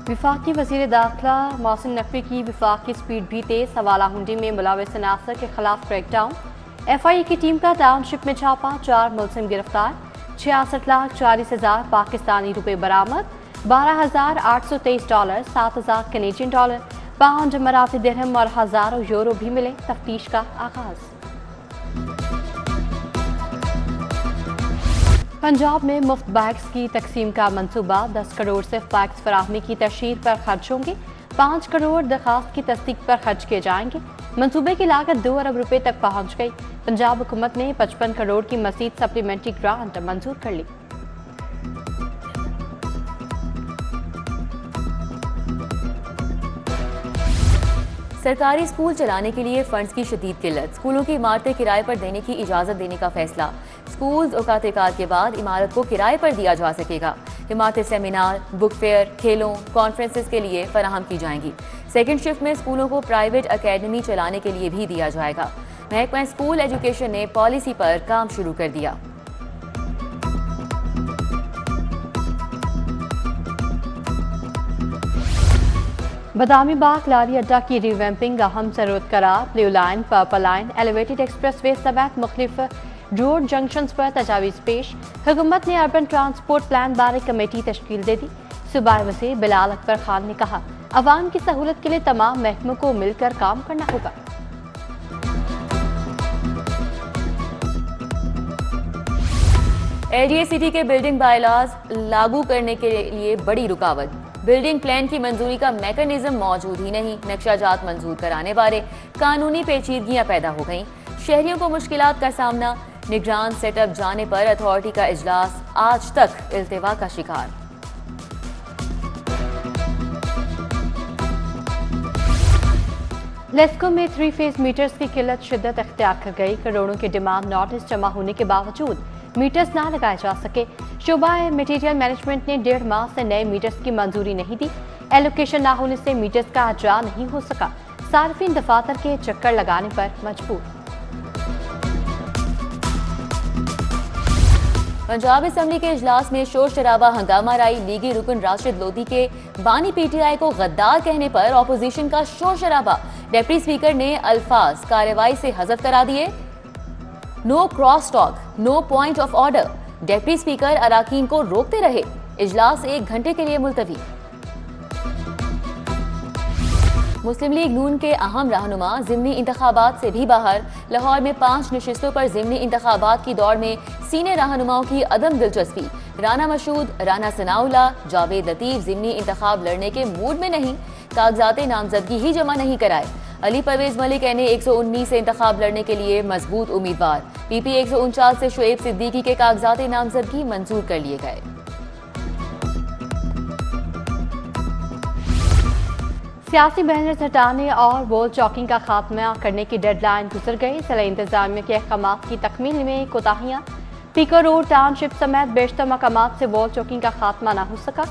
वफाकी वज़ीर दाखिला मोहसिन नकवी की वफाकी स्पीड भी तेज। हवालाहुंडी में मुलविस अनासर के खिलाफ क्रैकडाउन। FIA की टीम का टाउनशिप में छापा, 4 मुलजिम गिरफ्तार। 66,40,000 पाकिस्तानी रुपए बरामद। $12,823, $7,000 कैनेडियन डॉलर, पाउंड, इमाराती दिरहम और हजारों यूरो भी मिले। तफ्तीश का आगाज। पंजाब में मुफ्त बैग्स की तकसीम का मंसूबा। 10 करोड़ सिर्फ बैग्स फराहमी की तशहीर पर खर्च होंगे। 5 करोड़ दरखास्त की तस्दीक पर खर्च किए जाएंगे। मंसूबे की लागत 2 अरब रुपए तक पहुंच गई। पंजाब हुकूमत ने 55 करोड़ की मजीद सप्लीमेंट्री ग्रांट मंजूर कर ली। सरकारी स्कूल चलाने के लिए फंड्स की शदीद किल्लत। स्कूलों की इमारतें किराए पर देने की इजाजत देने का फैसला। स्कूल्स औकात-ए-कार के बाद इमारत को किराए पर दिया जा सकेगा। इमारतें सेमिनार, बुक फेयर, खेलों, कॉन्फ्रेंसेस के लिए फराहम की जाएंगी। सेकेंड शिफ्ट में स्कूलों को प्राइवेट अकेडमी चलाने के लिए भी दिया जाएगा। महकमा स्कूल एजुकेशन ने पॉलिसी पर काम शुरू कर दिया। बदामी बाग लारी अड्डा की रिवैम्पिंग अहम जरूरत करार। Blue line, purple line, elevated expressway समेत मुख्तलिफ रोड जंक्शंस पर तजावीज़ पेश। हुकूमत ने अर्बन ट्रांसपोर्ट प्लान बारे कमेटी तश्कील दे दी। सूबाई वज़ीर बिलाल अकबर खान ने कहा, अवाम की सहूलत के लिए तमाम महकमों को मिलकर काम करना होगा। LDA सिटी के बिल्डिंग बायलॉज लागू करने के लिए बड़ी रुकावट। बिल्डिंग प्लान की मंजूरी का मैकेनिज्म मौजूद ही नहीं। नक्शाजात मंजूर कराने बारे कानूनी पेचीदगियां पैदा हो गईं। शहरियों को मुश्किलात का सामना। निगरान सेटअप जाने पर अथॉरिटी का इजलास आज तक इल्तिवा का शिकार। लेस्को में 3 फेज मीटर्स की किल्लत शिद्दत अख्तियार कर गई। करोड़ों के डिमांड नोटिस जमा होने के बावजूद मीटर्स ना लगाए जा सके। शोबा मटीरियल मैनेजमेंट ने 1.5 माह से नए मीटर्स की मंजूरी नहीं दी। एलोकेशन ना होने से मीटर्स का अजरा नहीं हो सका। सार्फिन दफातर के चक्कर लगाने पर मजबूर। पंजाब असेंबली के इजलास में शोर शराबा, हंगामा राई। लीगी रुकन राशिद लोधी के बानी PTI को गद्दार कहने पर ऑपोजिशन का शोर शराबा। डिप्टी स्पीकर ने अल्फाज कार्रवाई से हज़फ करा दिए। No cross talk, no point of order. Deputy speaker अराकीन को रोकते रहे। इजलास 1 घंटे के लिए मुलतवी। मुस्लिम लीग नून के अहम रहनुमा ज़िमनी इंतखाबात से भी बाहर। लाहौर में 5 नशिस्तों पर ज़िमनी इंतखाबात की दौड़ में सीनियर रहनुमाओं की अदम दिलचस्पी। राना मशहूद, राना सनाउल्लाह, जावेद लतीफ ज़िमनी इंतखाब लड़ने के मूड में नहीं। कागजाते नामजदगी ही जमा नहीं कराए। अली परवेज मलिक ने 119 से इंतखाब लड़ने के लिए मजबूत उम्मीदवार। PP 149 से शुएब सिद्दीकी के कागजाते नामजदगी मंजूर कर लिए गए। सियासी बैनर्स हटाने और वॉल चौकिंग का खात्मा करने की डेडलाइन गुजर गई। जिला इंतजामिया के अहकामात की तकमील में कोताहियां। पीको रोड टाउनशिप समेत बेशतर मकामात से वॉल चौकिंग का खात्मा न हो सका।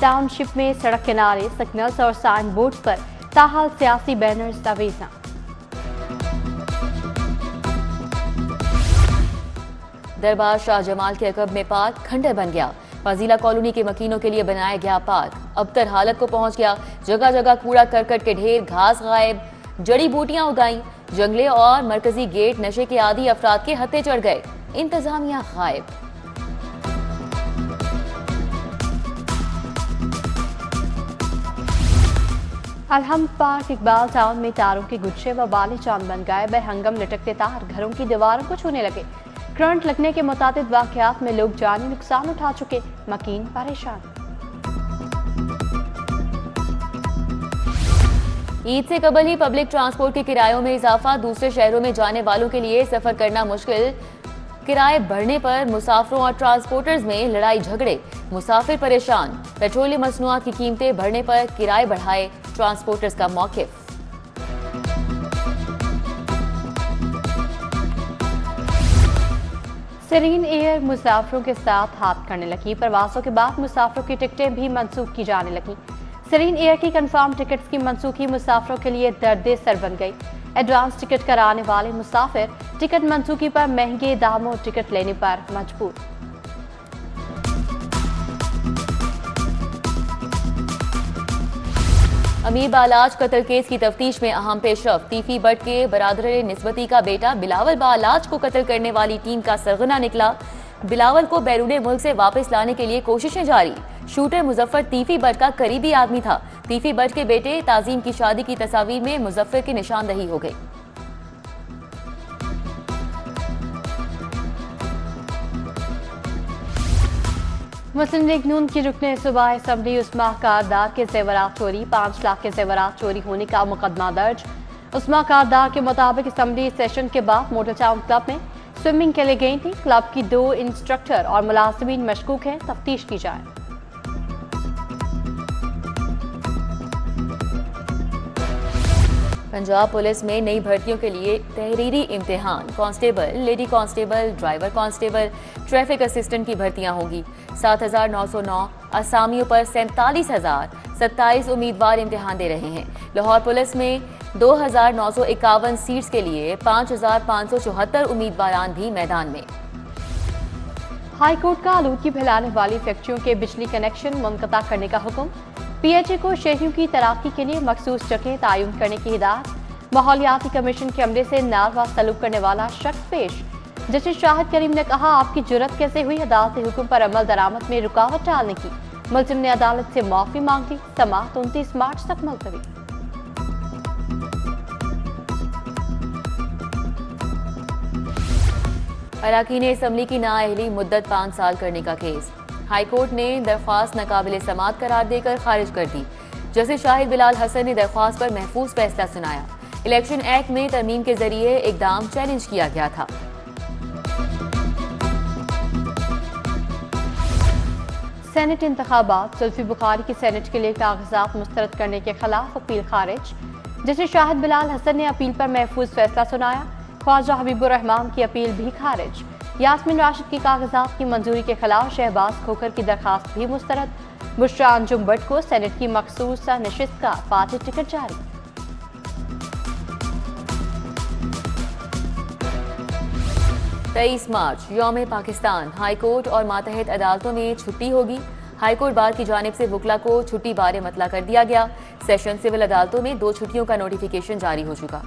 टाउनशिप में सड़क किनारे, सिग्नल्स और साइन बोर्ड्स पर ताहाल सियासी बैनर्स तवीज़ा। दरबार शाह जमाल के अकब में पार्क खंडर बन गया। फाजिला कॉलोनी के मकीनों के लिए बनाया गया पार्क अबतर हालत को पहुंच गया। जगह जगह कूड़ा करकट के ढेर, घास गायब, जड़ी बूटियां उगाई। जंगले और मरकजी गेट नशे के आदी अफराद के हत्थे चढ़ गए। इंतजामिया गायब। अलहम्द पार्क इकबाल टाउन में तारों के गुच्छे व बाले चांद बन गए। बेहंगम लटकते तार घरों की दीवारों को छूने लगे। करंट लगने के मुताबिक वाकयात में लोग जानी नुकसान उठा चुके, मकीन परेशान। ईद से कबल ही पब्लिक ट्रांसपोर्ट के किरायों में इजाफा। दूसरे शहरों में जाने वालों के लिए सफर करना मुश्किल। किराए बढ़ने पर मुसाफिरों और ट्रांसपोर्टर्स में लड़ाई झगड़े। मुसाफिर परेशान। पेट्रोलियम मसनूआत की कीमतें बढ़ने पर किराए बढ़ाए ट्रांसपोर्टर्स का मौक़िफ़। सेरीन एयर मुसाफिरों के साथ हाथ करने लगी। परवासों के बाद मुसाफिरों की टिकटें भी मनसूख की जाने लगी। सेरीन एयर की कंफर्म टिकट्स की मनसूखी मुसाफिरों के लिए दर्द सर बन गई। एडवांस टिकट कराने वाले मुसाफिर टिकट मनसूखी पर महंगे दामों टिकट लेने पर मजबूर। अमीर बालाज कत्ल केस की तफ्तीश में अहम पेशरफ। तीफी बट के बरादर निस्बती का बेटा बिलावल बालाज को कत्ल करने वाली टीम का सरगना निकला। बिलावल को बैरूने मुल्क से वापस लाने के लिए कोशिशें जारी। शूटर मुजफ्फर तीफी बट का करीबी आदमी था। तीफी बट के बेटे ताजीम की शादी की तस्वीर में मुजफ्फर की निशानदही हो गई। मुस्लिम लीग नून की रुकने सूबाई असम्बली उस्मा कारदार के जेवरात चोरी, 5 लाख के जेवरात चोरी होने का मुकदमा दर्ज। उस्मा कारदार के मुताबिक असम्बली सेशन के बाद मॉडल टाउन क्लब में स्विमिंग के लिए गई थी। क्लब की 2 इंस्ट्रक्टर और मुलाजिमीन मशकूक हैं, तफ्तीश की जाए। पंजाब पुलिस में नई भर्तियों के लिए तहरीरी इम्तिहान, constable, lady constable, driver constable, traffic assistant की भर्तियां होंगी। 7,909 असामियों पर 47,027 उम्मीदवार इम्तिहान दे रहे हैं। लाहौर पुलिस में 2,951 सीट्स के लिए 5,574 उम्मीदवार भी मैदान में। हाईकोर्ट का आलूदगी फैलाने वाली फैक्ट्रियों के बिजली कनेक्शन मुनक़ता करने का हुक्म। पीएचए को शहरियों की तराक्की के लिए मखसूस जगह तायुन करने की हिदायत। माहौलियाती कमीशन के अमले से नारवा सलूक करने वाला शख्स पेश। जस्टिस शाहिद करीम ने कहा, आपकी जुर्रत कैसे हुई अदालती हुक्म पर अमल दरामद में रुकावट डालने की। मुलजिम ने अदालत से माफी मांग ली। समाअत 29 मार्च तक मुलतवी। अरकान असम्बली की नाअहली मुद्दत 5 साल करने का केस। हाईकोर्ट ने दरख्वास्त नाकाबिले समाअत करार देकर खारिज कर दी। जस्टिस शाहिद बिलाल हसन ने दरख्वास्त पर महफूज फैसला सुनाया। इलेक्शन एक्ट में तरमीम के जरिए इकदाम चैलेंज किया गया था। सेनेट इंतखाबात, जुल्फी बुखारी की सेनेट के लिए कागजात मुस्तरद करने के खिलाफ अपील खारिज। जस्टिस शाहिद बिलाल हसन ने अपील पर महफूज फैसला सुनाया। ख्वाजा हबीबुर रहमान की अपील भी खारिज। यास्मीन राशिद की कागजात की मंजूरी के खिलाफ शहबाज खोखर की दरखास्त भी मुस्तरद। बुशरा अंजुम भट्ट को सेनेट की मखसूस नशिस्त का पार्टी टिकट जारी। 23 मार्च यौम पाकिस्तान। हाईकोर्ट और मातहत अदालतों में छुट्टी होगी। हाईकोर्ट बार की जानिब से वकला को छुट्टी बारे मतला कर दिया गया। सेशन सिविल अदालतों में 2 छुट्टियों का नोटिफिकेशन जारी हो चुका।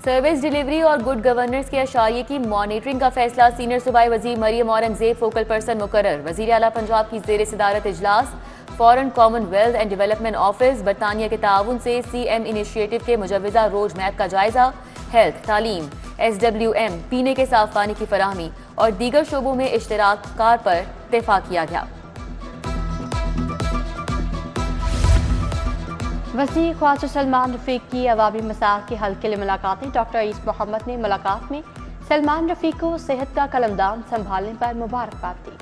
सर्विस डिलीवरी और गुड गवर्नेंस के अशारिये की मॉनिटरिंग का फैसला। सीनियर सूबाई वजीर मरियम औरंगजेब फोकल पर्सन मुकर्रर। वजीर आला पंजाब की जेर सदारत इजलास। Foreign Commonwealth and development office बरतानिया के ताउन से सीएम इनिशिएटिव के मुजव्वजा रोड मैप का जायजा। हेल्थ, तालीम, SWM, पीने के साफ पानी की फराहमी और दीगर शोबों में इश्तराक कार पर इत्तेफाक किया गया। वज़ीर ख्वाजा सलमान रफीक की अवामी मसाइल के हल के लिए मुलाकातें। डॉक्टर ईस मोहम्मद ने मुलाकात में सलमान रफीक को सेहत का कलमदान संभालने पर मुबारकबाद दी।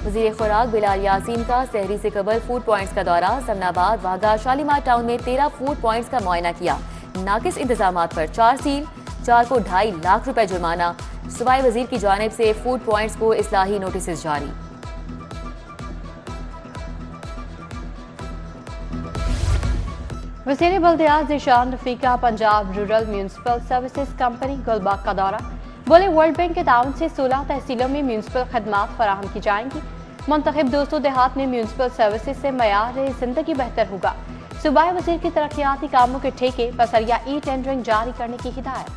वज़ीर खुराक बिलाल यासीन का सहरी से कबल फूड पॉइंट्स का दौरा। समनाबाद, वाघा, शालीमार टाउन में 13 फूड पॉइंट्स का मुआयना किया। नाकिस इंतजामात पर 4 सील, 4 को 2.5 लाख रुपए जुर्माना। सूबाई वजीर की जानिब से फूड पॉइंट्स को इस्लाही नोटिस जारी। वज़ीर बल्दियात ज़ीशान रफीक का Punjab rural municipal services company Gulbagh का दौरा। बोले, वर्ल्ड बैंक के ताउन से 16 तहसीलों में म्यूनसिपल खदमात फराहम की जाएंगी। मुंतखब 200 देहात में म्यूनसिपल सर्विसेज से मयार जिंदगी बेहतर होगा। सूबाई वज़ीर की तरक्याती कामों के ठेके बसरिया टेंडरिंग जारी करने की हिदायत।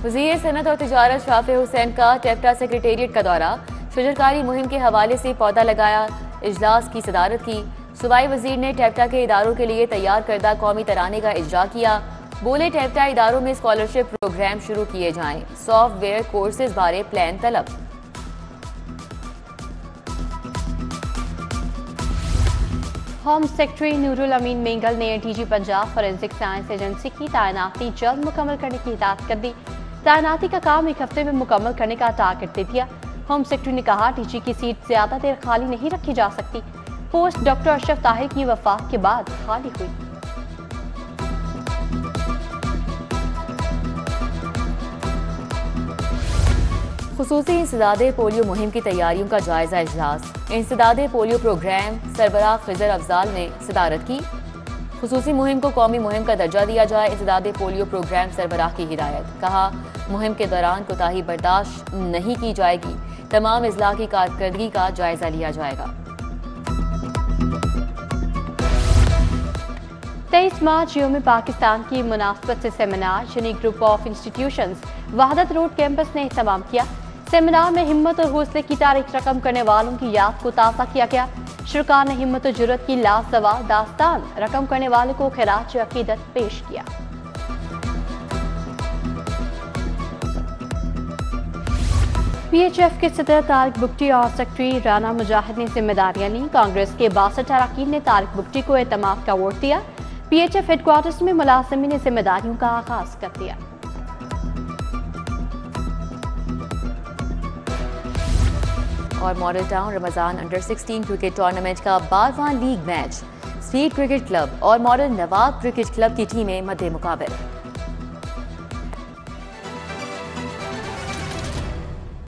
वज़ीर सनत और तिजारत शाफे हुसैन का टेप्टा सेक्रेटेरिएट का दौरा। शजरकारी मुहिम के हवाले से पौधा लगाया। इजलास की सदारत की। सूबाई वज़ीर ने टेप्टा के इदारों के लिए तैयार करदा कौमी तराने का इजरा किया। बोले, टेप्टा इदारों में स्कॉलरशिप प्रोग्राम शुरू किए जाएं। सॉफ्टवेयर कोर्सेज बारे प्लान तलब। होम सेक्रेटरी नूरुल अमीन मेंगल ने DG Punjab forensic science agency की तैनाती जल्द मुकम्मल करने की हिदायत कर दी। तैनाती का काम 1 हफ्ते में मुकम्मल करने का टारगेट दे दिया। होम सेक्रेटरी ने कहा, डीजी की सीट ज्यादा देर खाली नहीं रखी जा सकती। पोस्ट डॉक्टर अशरफ ताहिर की वफात के बाद खाली हुई। खुसूसी इंसदादे पोलियो मुहिम की तैयारियों का जायजा इजलास। इंसदादे पोलियो प्रोग्राम सरबराह खिजर अफजाल ने सदारत की। खुसूसी मुहिम को कौमी मुहिम का दर्जा दिया जाए। इंसदाद पोलियो प्रोग्राम सरबराह की हिदायत। कहा, मुहिम के दौरान कोताही बर्दाश्त नहीं की जाएगी। तमाम अजला की कारकर्दगी का जायजा लिया जाएगा। 23 मार्च यौम पाकिस्तान की मुनासबत से seminar Shani group of institutions Wahadat road campus ने एहतमाम किया। सेमिनार में हिम्मत और हौसले की तारीख रकम करने वालों की याद को ताज़ा किया गया। शुरका ने हिम्मत और जुर्रत की लाजवाब दास्तान रकम करने वालों को खिराज अकीदत पेश किया। PHF के सदर तारिक बुगटी और सेक्रेटरी राना मुजाहिद ने जिम्मेदारियां ली। कांग्रेस के 62 अरकान ने तारिक बुगटी को एतमाद का वोट दिया। PHF हेडक्वार्टर्स में मुलाजिमीन ने जिम्मेदारियों का आगाज कर दिया। और model town Ramzan under 16 cricket tournament का 12वां league match speed cricket club और मॉडल नवाब क्रिकेट क्लब की टीमें मध्य मुकाबले।